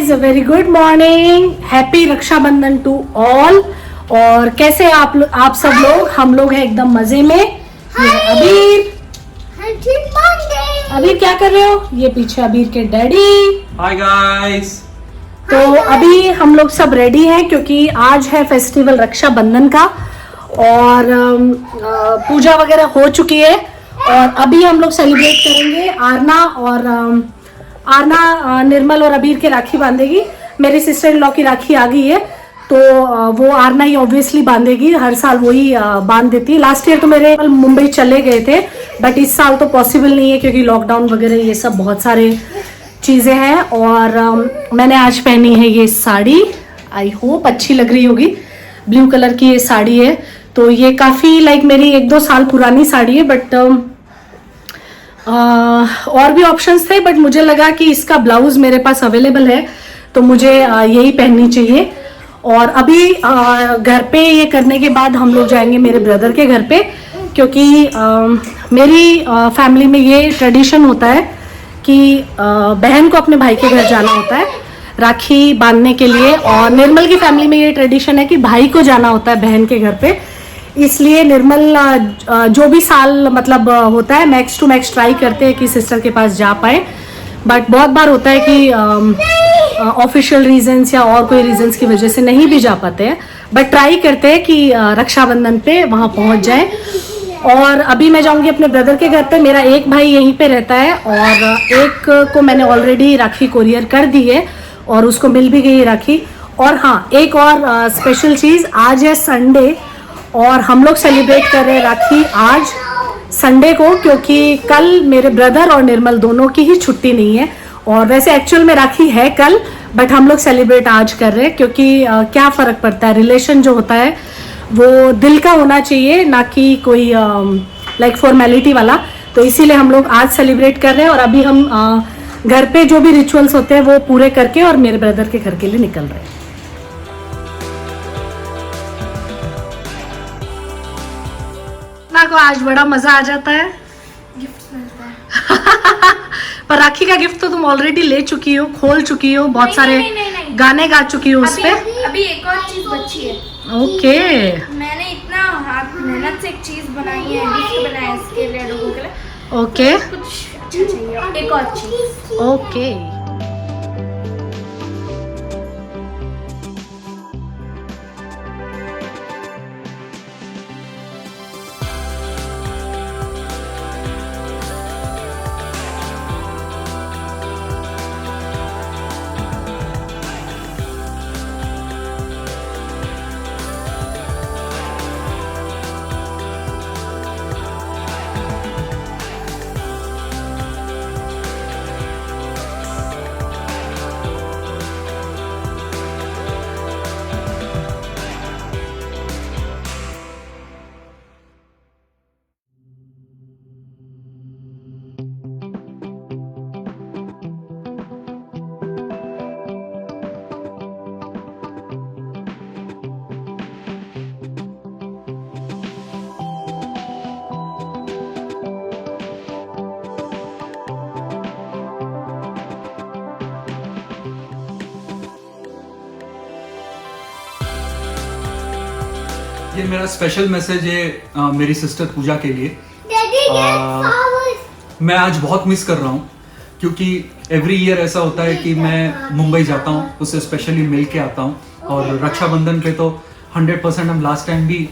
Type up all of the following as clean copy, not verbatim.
Guys, very good morning, happy Raksha Bandhan to all. और कैसे आप सब लोग? हम लोग हैं एकदम मजे में। ये अबीर, अबीर क्या कर रहे हो? ये पीछे अबीर के डैडी। Hi guys. तो अभी हम लोग सब रेडी हैं क्योंकि आज है फेस्टिवल रक्षाबंधन का और पूजा वगैरह हो चुकी है और अभी हम लोग सेलिब्रेट करेंगे। आरना निर्मल और अबीर के राखी बांधेगी। मेरी सिस्टर इन लॉ की राखी आ गई है तो वो आरना ही ऑब्वियसली बांधेगी। हर साल वही बांध देती है। लास्ट ईयर तो मेरे मुंबई चले गए थे बट इस साल तो पॉसिबल नहीं है क्योंकि लॉकडाउन वगैरह ये सब बहुत सारे चीज़ें हैं। और मैंने आज पहनी है ये साड़ी, आई होप अच्छी लग रही होगी। ब्लू कलर की ये साड़ी है तो ये काफ़ी लाइक मेरी 1-2 साल पुरानी साड़ी है बट और भी ऑप्शंस थे बट मुझे लगा कि इसका ब्लाउज मेरे पास अवेलेबल है तो मुझे यही पहननी चाहिए। और अभी घर पे ये करने के बाद हम लोग जाएंगे मेरे ब्रदर के घर पे क्योंकि मेरी फैमिली में ये ट्रेडिशन होता है कि बहन को अपने भाई के घर जाना होता है राखी बांधने के लिए। और निर्मल की फैमिली में ये ट्रेडिशन है कि भाई को जाना होता है बहन के घर पे। इसलिए निर्मल जो भी साल मतलब होता है मैक्स टू मैक्स ट्राई करते हैं कि सिस्टर के पास जा पाए बट बहुत बार होता है कि ऑफिशियल रीजंस या और कोई रीजंस की वजह से नहीं भी जा पाते हैं बट ट्राई करते हैं कि रक्षाबंधन पे वहाँ पहुँच जाए। और अभी मैं जाऊंगी अपने ब्रदर के घर पे। मेरा एक भाई यहीं पे रहता है और एक को मैंने ऑलरेडी राखी कोरियर कर दी है और उसको मिल भी गई राखी। और हाँ, एक और स्पेशल चीज़, आज है संडे और हम लोग सेलिब्रेट कर रहे हैं राखी आज संडे को क्योंकि कल मेरे ब्रदर और निर्मल दोनों की ही छुट्टी नहीं है। और वैसे एक्चुअल में राखी है कल बट हम लोग सेलिब्रेट आज कर रहे हैं क्योंकि क्या फ़र्क पड़ता है, रिलेशन जो होता है वो दिल का होना चाहिए ना कि कोई लाइक फॉर्मेलिटी वाला। तो इसीलिए हम लोग आज सेलिब्रेट कर रहे हैं और अभी हम घर पे जो भी रिचुअल्स होते हैं वो पूरे करके और मेरे ब्रदर के घर के लिए निकल रहे हैं। को आज बड़ा मजा आ जाता है, गिफ्ट मिलता है पर राखी का गिफ्ट तो तुम ऑलरेडी ले चुकी हो, खोल चुकी हो, बहुत सारे नहीं। गाने गा चुकी हो उस पे। अभी एक और चीज बची है। ओके, मैंने इतना हाथ मेहनत से एक चीज बनाई है, गिफ्ट बनाया है इसके लिए लोगों के लिए। ओके, कुछ अच्छा चाहिए, एक और चीज। ओके। ये मेरा स्पेशल मैसेज है मेरी सिस्टर पूजा के लिए। मैं आज बहुत मिस कर रहा हूँ क्योंकि एवरी ईयर ऐसा होता है कि मैं मुंबई जाता हूँ, उससे स्पेशली मिल के आता हूँ। और रक्षाबंधन पे तो 100% हम लास्ट टाइम भी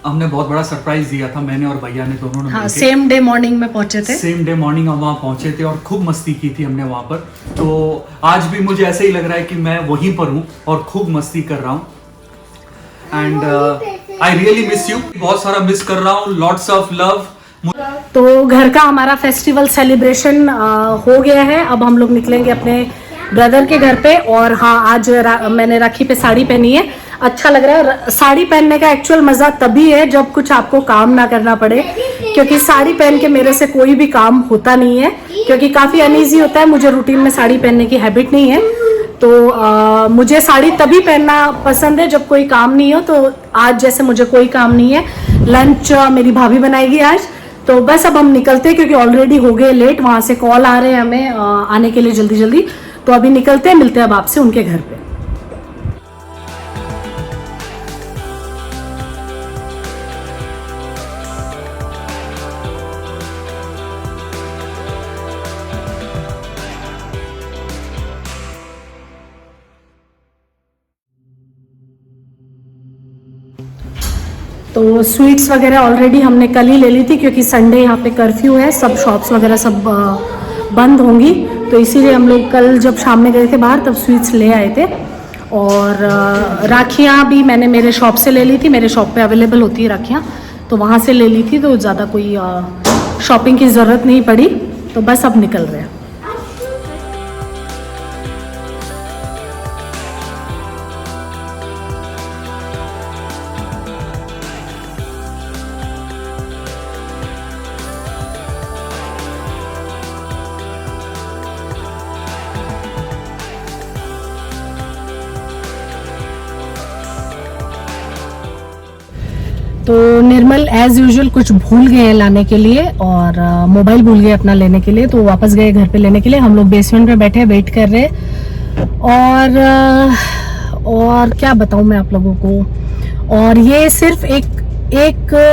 हमने बहुत बड़ा सरप्राइज दिया था, मैंने और भैया ने दोनों ने। हाँ, सेम डे मॉर्निंग में पहुंचे थे। सेम डे मॉर्निंग हम वहाँ पहुंचे थे और खूब मस्ती की थी हमने वहाँ पर। तो आज भी मुझे ऐसे ही लग रहा है कि मैं वहीं पर हूँ और खूब मस्ती कर रहा हूँ। And I really miss you, बहुत सारा मिस कर रहा हूँ। Lots of love. तो घर का हमारा फेस्टिवल सेलिब्रेशन हो गया है। अब हम लोग निकलेंगे अपने ब्रदर के घर पे। और हाँ, आज मैंने राखी पे साड़ी पहनी है, अच्छा लग रहा है। साड़ी पहनने का एक्चुअल मजा तभी है जब कुछ आपको काम ना करना पड़े क्योंकि साड़ी पहन के मेरे से कोई भी काम होता नहीं है क्योंकि काफी अनईजी होता है। मुझे रूटीन में साड़ी पहनने की हैबिट नहीं है तो मुझे साड़ी तभी पहनना पसंद है जब कोई काम नहीं हो। तो आज जैसे मुझे कोई काम नहीं है, लंच मेरी भाभी बनाएगी आज, तो बस अब हम निकलते हैं क्योंकि ऑलरेडी हो गए लेट। वहाँ से कॉल आ रहे हैं हमें आने के लिए जल्दी जल्दी, तो अभी निकलते हैं, मिलते हैं अब आपसे उनके घर पे। तो स्वीट्स वगैरह ऑलरेडी हमने कल ही ले ली थी, क्योंकि संडे यहाँ पे कर्फ्यू है, सब शॉप्स वगैरह सब बंद होंगी, तो इसीलिए हम लोग कल जब शाम में गए थे बाहर तब स्वीट्स ले आए थे। और राखियाँ भी मैंने मेरे शॉप से ले ली थी, मेरे शॉप पे अवेलेबल होती है राखियाँ, तो वहाँ से ले ली थी, तो ज़्यादा कोई शॉपिंग की ज़रूरत नहीं पड़ी। तो बस अब निकल रहे हैं। तो निर्मल एज यूजुअल कुछ भूल गए हैं लाने के लिए, और मोबाइल भूल गए अपना लेने के लिए, तो वापस गए घर पे लेने के लिए। हम लोग बेसमेंट पे बैठे वेट कर रहे। और क्या बताऊं मैं आप लोगों को। और ये सिर्फ एक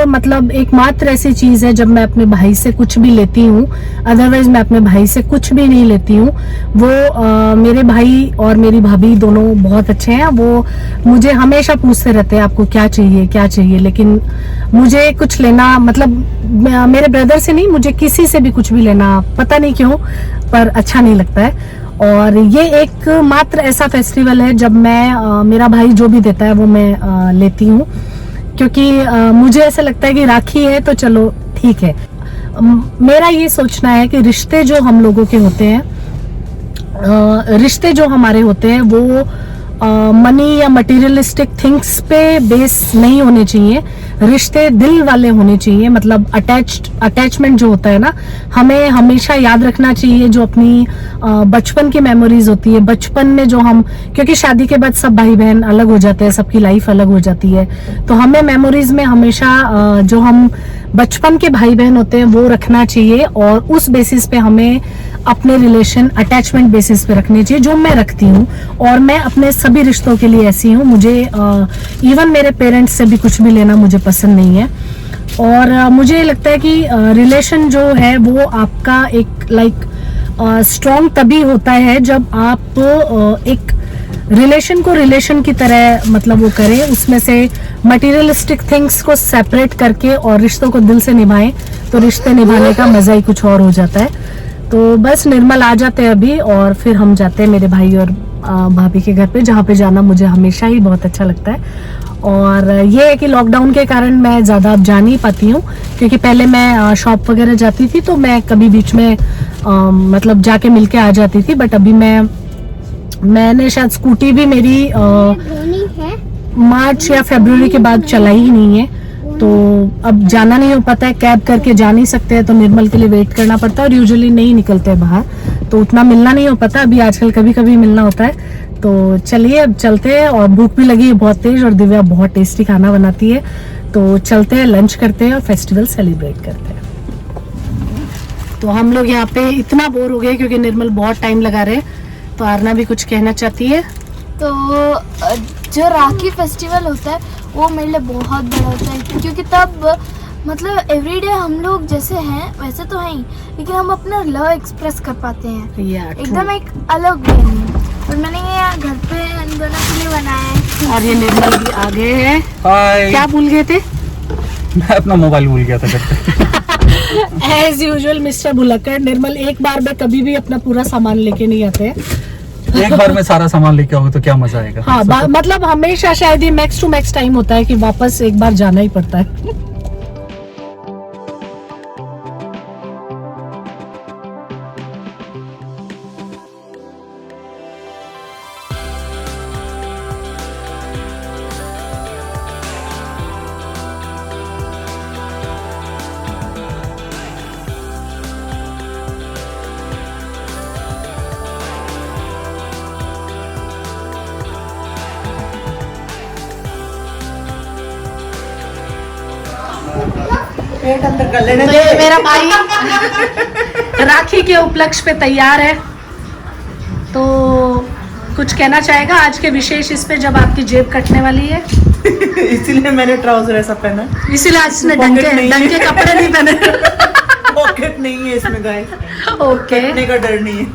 मतलब एक मात्र ऐसी चीज है जब मैं अपने भाई से कुछ भी लेती हूँ, अदरवाइज मैं अपने भाई से कुछ भी नहीं लेती हूँ। वो मेरे भाई और मेरी भाभी दोनों बहुत अच्छे हैं, वो मुझे हमेशा पूछते रहते हैं आपको क्या चाहिए क्या चाहिए, लेकिन मुझे कुछ लेना मतलब मेरे ब्रदर से नहीं, मुझे किसी से भी कुछ भी लेना पता नहीं क्यों पर अच्छा नहीं लगता है। और ये एक मात्र ऐसा फेस्टिवल है जब मैं मेरा भाई जो भी देता है वो मैं लेती हूँ, क्योंकि मुझे ऐसा लगता है कि राखी है तो चलो ठीक है। मेरा ये सोचना है कि रिश्ते जो हम लोगों के होते हैं, रिश्ते जो हमारे होते हैं वो मनी या मटेरियलिस्टिक थिंग्स पे बेस नहीं होने चाहिए। रिश्ते दिल वाले होने चाहिए, मतलब अटैचमेंट जो होता है ना, हमें हमेशा याद रखना चाहिए जो अपनी बचपन की मेमोरीज होती है। बचपन में जो हम, क्योंकि शादी के बाद सब भाई बहन अलग हो जाते हैं, सबकी लाइफ अलग हो जाती है, तो हमें मेमोरीज में हमेशा जो हम बचपन के भाई बहन होते हैं वो रखना चाहिए, और उस बेसिस पे हमें अपने रिलेशन अटैचमेंट बेसिस पे रखने चाहिए, जो मैं रखती हूँ। और मैं अपने सभी रिश्तों के लिए ऐसी हूँ। मुझे इवन मेरे पेरेंट्स से भी कुछ भी लेना मुझे पसंद नहीं है। और मुझे लगता है कि रिलेशन जो है वो आपका एक स्ट्रॉन्ग तभी होता है जब आप एक रिलेशन को रिलेशन की तरह मतलब वो करें, उसमें से मटेरियलिस्टिक थिंग्स को सेपरेट करके और रिश्तों को दिल से निभाएं, तो रिश्ते निभाने का मजा ही कुछ और हो जाता है। तो बस निर्मल आ जाते हैं अभी, और फिर हम जाते हैं मेरे भाई और भाभी के घर पे, जहाँ पे जाना मुझे हमेशा ही बहुत अच्छा लगता है। और ये है कि लॉकडाउन के कारण मैं ज़्यादा अब जा नहीं पाती हूँ, क्योंकि पहले मैं शॉप वगैरह जाती थी तो मैं कभी बीच में मतलब जाके मिल के आ जाती थी, बट अभी मैंने शायद स्कूटी भी मेरी मार्च या फरवरी के बाद चलाई ही नहीं है, तो अब जाना नहीं हो पाता है, कैब करके जा नहीं सकते हैं, तो निर्मल के लिए वेट करना पड़ता है, और यूजुअली नहीं निकलते बाहर तो उतना मिलना नहीं हो पाता। अभी आजकल कभी कभी मिलना होता है। तो चलिए अब चलते हैं, और भूख भी लगी है बहुत तेज, और दिव्या बहुत टेस्टी खाना बनाती है, तो चलते हैं, लंच करते हैं और फेस्टिवल सेलिब्रेट करते हैं। तो हम लोग यहाँ पे इतना बोर हो गए क्योंकि निर्मल बहुत टाइम लगा रहे, तो आरना भी कुछ कहना चाहती है। तो जो राखी फेस्टिवल होता है वो मेरे लिए बहुत बड़ा होता है, क्योंकि तब मतलब एवरीडे हम लोग जैसे हैं वैसे तो हैं ही, लेकिन हम अपना लव एक्सप्रेस कर पाते हैं एकदम एक अलग वे में। और मैंने ये घर पे इन दोनों के लिए बनाया है। और ये निर्मल भी आ गए हैं। हाय। क्या भूल गए थे? मैं अपना मोबाइल भूल गया था घर पे। एज यूजुअल मिस्टर भुलक्कड़। निर्मल एक बार में कभी भी अपना पूरा सामान लेके नहीं आते हैं। एक बार में सारा सामान लेके आओगे तो क्या मजा आएगा। हाँ, मतलब हमेशा शायद ये मैक्स टू मैक्स टाइम होता है कि वापस एक बार जाना ही पड़ता है। पेट अंदर कर लेने तो दे। ये मेरा भाई राखी के उपलक्ष्य पे तैयार है। तो कुछ कहना चाहेगा आज के विशेष इस पे जब आपकी जेब कटने वाली है? इसीलिए मैंने ट्राउजर ऐसा पहना। इसीलिए आज ने Pocket ढंग नहीं के कपड़े नहीं पहने। पॉकेट नहीं है इसमें गाइस, ओके। कटने का डर नहीं है।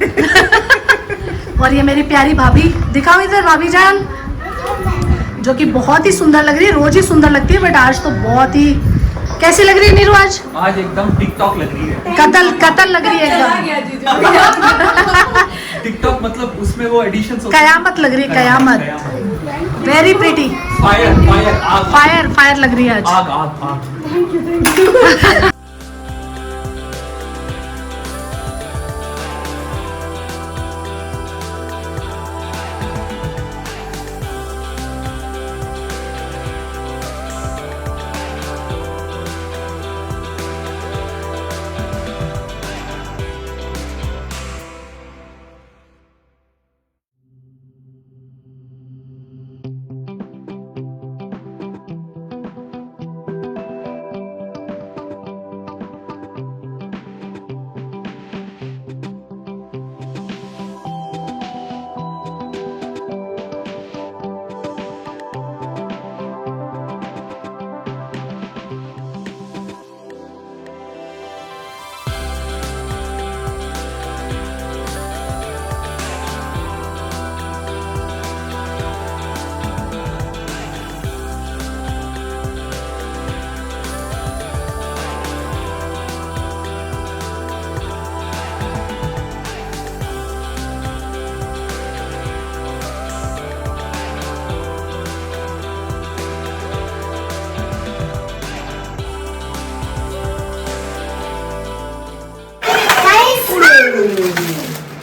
और ये मेरी प्यारी भाभी, दिखाओ इधर भाभी जान, जो कि बहुत ही सुंदर लग रही है। रोज ही सुंदर लगती है बट आज तो बहुत ही, कैसी लग रही है नीरू आज? आज एकदम टिकटॉक लग रही है। कतल लग रही है एकदम। टिकटॉक मतलब उसमें वो एडिशंस कयामत लग रही है, कयामत। Very pretty. फायर फायर लग रही है आज। आग आग आग।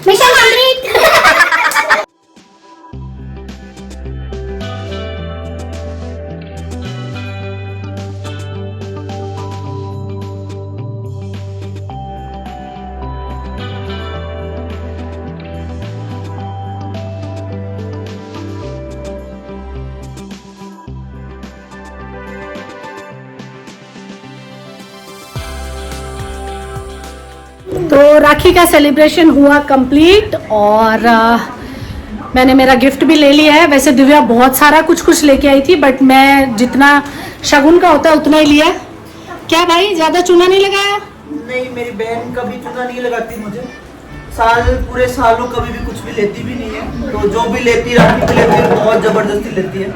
Mission complete. तो राखी का सेलिब्रेशन हुआ कंप्लीट और मैंने मेरा गिफ्ट भी ले लिया है। वैसे दिव्या बहुत सारा कुछ लेके आई थी बट मैं जितना शगुन का होता है उतना ही लिया। क्या भाई ज्यादा चूना नहीं लगाया? नहीं, मेरी बहन कभी चूना नहीं लगाती मुझे। पूरे सालों कभी भी कुछ भी लेती भी नहीं है। तो जो भी लेती राखी पे लेती है बहुत जबरदस्ती लेती है।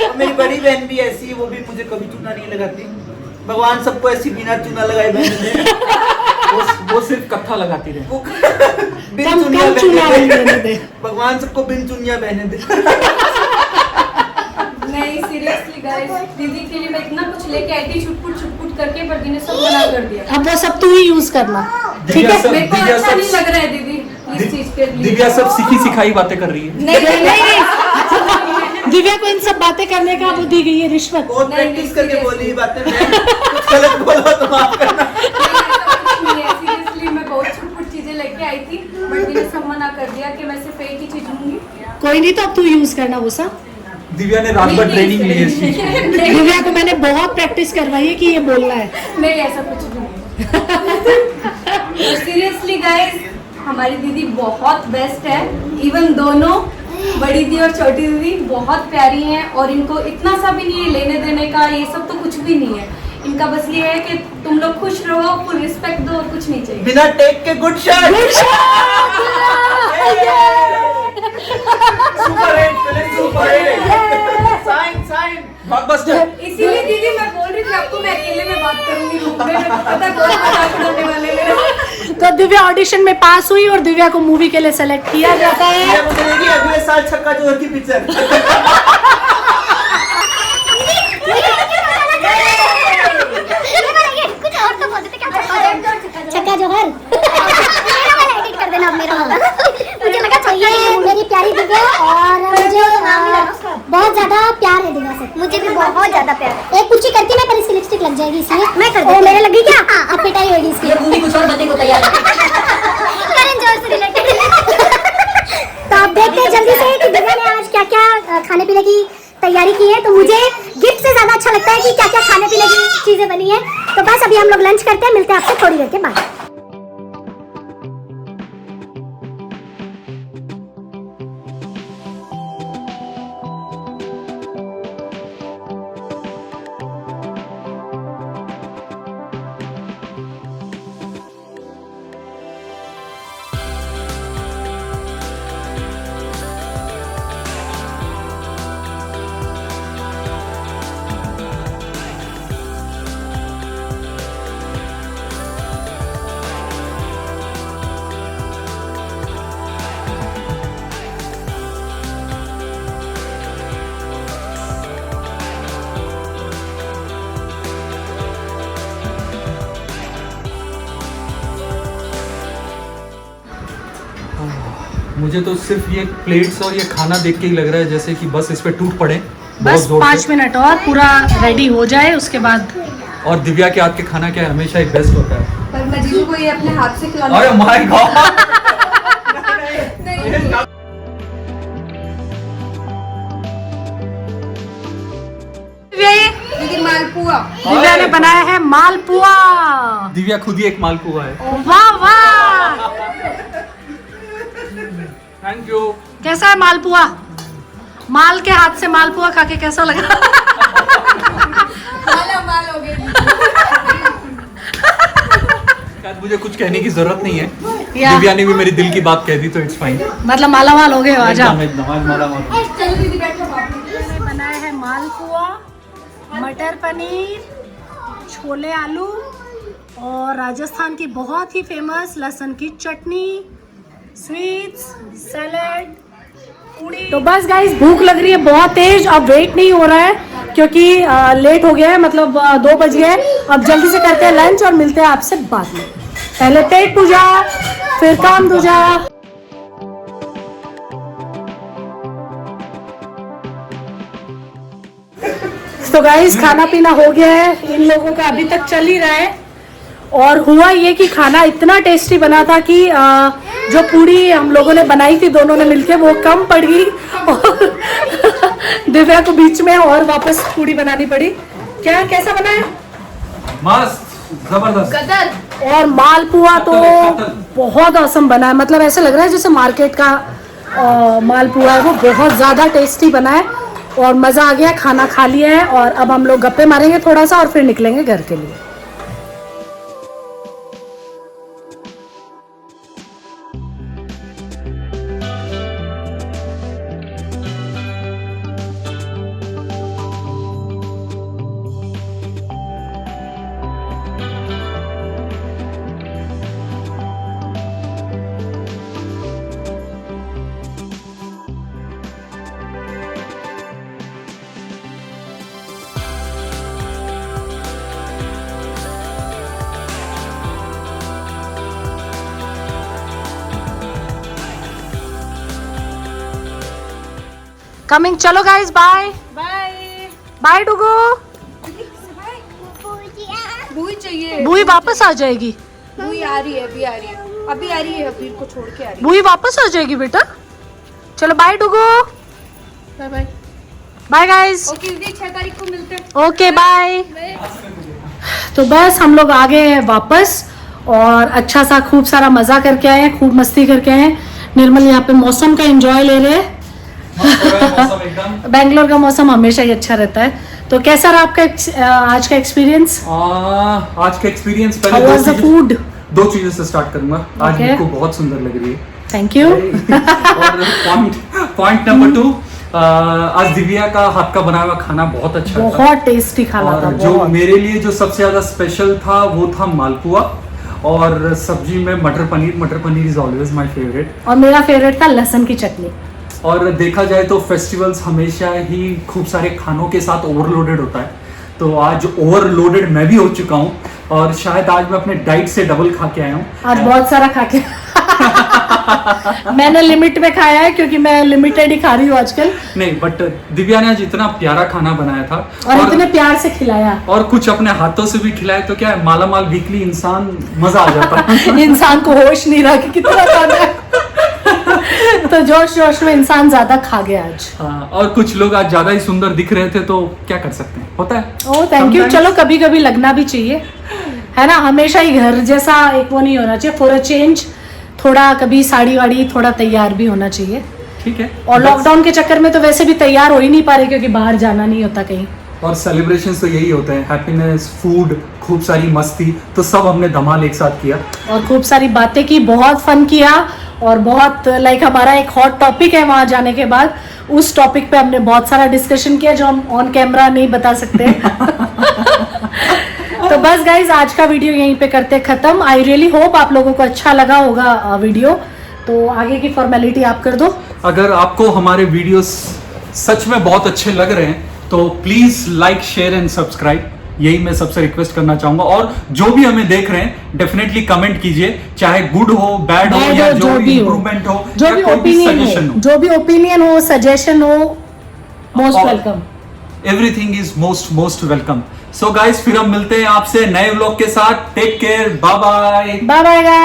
और मेरी बड़ी बहन भी ऐसी है, वो भी मुझे कभी चूना नहीं लगाती। भगवान सबको ऐसी बिना चूना लगाए बहन दे। वो सिर्फ कत्था लगाती रहे। बिन कम चुनिया चूना बहने रहने दे। दे। भगवान सबको बिन चुनिया बहने दे। नहीं सीरियसली गाइस, दीदी के लिए मैं इतना कुछ लेके आई थी छुटपुट करके, पर दी ने सब मना कर दिया। अब वो सब तू ही यूज करना, ठीक है? मेरे को अच्छा नहीं लग रहा है दीदी इस चीज के लिए। दिव्या सब सीखी सिखाई बातें कर रही है। नहीं दिव्या को इन सब बातें करने का वो दी गई है रिश्वत। बहुत प्रैक्टिस करके बोली ये बातें। कुछ गलत बोला तो माफ करना। सीरियसली मैं बहुत छुटपुट चीजें लेके आई थी बट दी ने सब मना कर दिया कि मैं सिर्फ एक ही चीज लूंगी। कोई नहीं, तो अब तू यूज करना वो सब। दिव्या ने रात भर ट्रेनिंग ली है इस चीज की। दिव्या को मैंने बहुत प्रैक्टिस करवाई है कि ये बोलना है। नहीं ऐसा कुछ नहीं। सीरियसली गाइस, हमारी दीदी बहुत बेस्ट है। इवन दोनों बड़ी दी और छोटी दीदी बहुत प्यारी हैं और इनको इतना सा भी नहीं है लेने देने का, ये सब तो कुछ भी नहीं है। इनका बस ये है कि तुम लोग खुश रहो, फुल रिस्पेक्ट दो और कुछ नहीं चाहिए। बिना टेक के good shot. Super hit film, super hit. Sign blockbuster. इसीलिए दीदी मैं बोल रही थी आपको मैं अकेले में बात करूंगी रूम में, मेरे को पता है बहुत मजाक उड़ाने वाले मेरे। तो दिव्या ऑडिशन में पास हुई और दिव्या को मूवी के लिए सेलेक्ट किया जाता है। ये मुझे लगी अगले साल छक्का चौर की पिक्चर। कुछ और तो बोल देते, क्या चक्का जोहर। एडिट कर देना अब मेरा वाला। मुझे लगा चाहिए मेरी प्यारी दिव्या और मुझे बहुत ज्यादा प्यार है दिव्या से। मुझे भी बहुत ज्यादा प्यार है। एक कुछ करती मैं पर इसकी लिपस्टिक लग जाएगी इसलिए मैं कर दूं। मेरे लगी क्या? अब पिटाई होगी इसकी। ये मूवी कुछ और बताने को तैयार है। करण जोहर से रिलेटेड। तो आप देखते हैं जल्दी से कि दिव्या ने आज क्या क्या खाने पीने की तैयारी की है। तो मुझे गिफ्ट से ज्यादा अच्छा लगता है कि क्या क्या खाने पीने की चीजें बनी है। तो बस अभी हम लोग लंच करते हैं, मिलते हैं आपसे थोड़ी देर के बाद। मुझे तो सिर्फ ये प्लेट्स और ये खाना देख के ही लग रहा है जैसे कि बस इस पे टूट पड़े बस बहुत जोर 5 से। मिनट और पूरा रेडी हो जाए, उसके बाद और दिव्या के हाथ के खाना क्या है, हमेशा एक बेस्ट होता है। पर मजीजू को ये अपने हाथ से खिलाना। अरे माय गॉड। दीदी मालपुआ। दिव्या ने बनाया है मालपुआ। दिव्या खुद ही एक मालपुआ है। वाह वाह, थैंक यू। कैसा है मालपुआ? माल के हाथ से मालपुआ खा के कैसा लगा? माला माल हो गई। शायद मुझे कुछ कहने की जरूरत नहीं है, या। दिव्या ने भी मेरी दिल की बात कह दी तो इट्स फाइन। मतलब मालामाल हो गए हो, आजा। एकदम आज मालामाल। चलो दीदी बैठो। मैंने बनाया है मालपुआ, मटर पनीर, छोले आलू और राजस्थान की बहुत ही फेमस लहसुन की चटनी, स्वीट्स, सैलेड, पूड़ी। तो बस गाइस भूख लग रही है बहुत तेज, अब वेट नहीं हो रहा है क्योंकि लेट हो गया है, मतलब 2 बज गए। अब जल्दी से करते हैं लंच और मिलते हैं आपसे बाद में। पहले पेट पूजा फिर काम दूजा। तो गाइस खाना पीना हो गया है, इन लोगों का अभी तक चल ही रहा है। और हुआ ये कि खाना इतना टेस्टी बना था कि जो पूड़ी हम लोगों ने बनाई थी दोनों ने मिलके वो कम पड़ गई और दिव्या को बीच में और वापस पूड़ी बनानी पड़ी। क्या कैसा बना है? मस्त, जबरदस्त। कदर। और मालपुआ तो कतल। बहुत औसम बना है, मतलब ऐसा लग रहा है जैसे मार्केट का मालपुआ है, वो बहुत ज़्यादा टेस्टी बना है और मज़ा आ गया। खाना खा लिया है और अब हम लोग गप्पे मारेंगे थोड़ा सा और फिर निकलेंगे घर के लिए। कमिंग, चलो गाइस, बाय बाय। बाय डुगू। बुई चाहिए। बुई वापस आ जाएगी, बुई आ रही है, अभी आ रही है, अभी आ रही है, अभी को छोड़ के आ रही बुई वापस आ जाएगी बेटा। चलो बाय डुगू, है। बाय। Bye guys. ओके दीदी 6 तारीख को मिलते हैं। Okay bye. तो बस हम लोग आ गए हैं वापस और अच्छा सा खूब सारा मजा करके आए हैं, खूब मस्ती करके आए हैं। निर्मल यहाँ पे मौसम का एंजॉय ले रहे हैं। मौसम एकदम। बेंगलोर का मौसम हमेशा ही अच्छा रहता है। तो कैसा रहा आपका आज का एक्सपीरियंस? आज का experience how was the food? 2 चीजों से स्टार्ट करूंगा। आज Okay. मेरे को बहुत सुंदर लग रही है। Thank you. और पॉइंट नंबर 2, आज दिव्या का हाथ का बना हुआ खाना बहुत अच्छा था। बहुत टेस्टी खाना था। और जो बहुत। मेरे लिए जो सबसे ज्यादा स्पेशल था वो था मालपुआ और सब्जी में मटर पनीर। मटर paneer is always my favourite. और मेरा फेवरेट था लहसुन की चटनी। और देखा जाए तो फेस्टिवल्स हमेशा ही खूब सारे खानों के साथ ओवरलोडेड होता है, तो आज ओवरलोडेड मैं भी हो चुका हूँ और शायद आज मैं अपने डाइट से डबल खा के आया हूँ। आज बहुत सारा खा के मैंने लिमिट में खाया है क्योंकि मैं लिमिटेड ही खा रही हूँ आजकल। नहीं, बट दिव्या ने आज इतना प्यारा खाना बनाया था और इतने प्यार से खिलाया और कुछ अपने हाथों से भी खिलाया, तो क्या है, माला माल वीकली इंसान मजा आ जाता है। इंसान को होश नहीं रहा कि कितना खाना है। तो जोश जोश में इंसान ज्यादा खा गया आज। हाँ, और कुछ लोग आज ज्यादा ही सुंदर दिख रहे थे, तो क्या कर सकते हैं, होता है। Oh thank you. Sometimes- चलो कभी कभी लगना भी चाहिए, है ना। हमेशा ही घर जैसा एक वो नहीं होना चाहिए, फॉर अ चेंज थोड़ा कभी साड़ी वाड़ी थोड़ा तैयार भी होना चाहिए। ठीक है। और लॉकडाउन के चक्कर में तो वैसे भी तैयार हो ही नहीं पा रहे क्योंकि बाहर जाना नहीं होता कहीं। और सेलिब्रेशन तो यही होते हैं, हैप्पीनेस, फूड, खूब सारी मस्ती, तो सब हमने धमाल एक साथ किया। और खूब सारी बातें की, बहुत फन किया और बहुत लाइक हमारा एक हॉट टॉपिक है वहाँ जाने के बाद, उस टॉपिक पे हमने बहुत सारा डिस्कशन किया जो हम ऑन कैमरा नहीं बता सकते। तो बस गाइज आज का वीडियो यहीं पे करते खत्म। आई रियली होप आप लोगों को अच्छा लगा होगा वीडियो। तो आगे की फॉर्मेलिटी आप कर दो। अगर आपको हमारे वीडियोस सच में बहुत अच्छे लग रहे हैं तो please like, share and subscribe. यही मैं सबसे रिक्वेस्ट करना चाहूंगा। और जो भी हमें देख रहे हैं डेफिनेटली कमेंट कीजिए, चाहे गुड हो बैड हो या जो भी इम्प्रूवमेंट हो जो या भी कोई भी ओपिनियन सजेशन हो, हो, जो भी ओपिनियन हो, सजेशन हो, मोस्ट और- welcome. Everything is most welcome. So guys, फिर हम मिलते हैं आपसे नए व्लॉग के साथ। Take care, bye bye. Bye bye guys.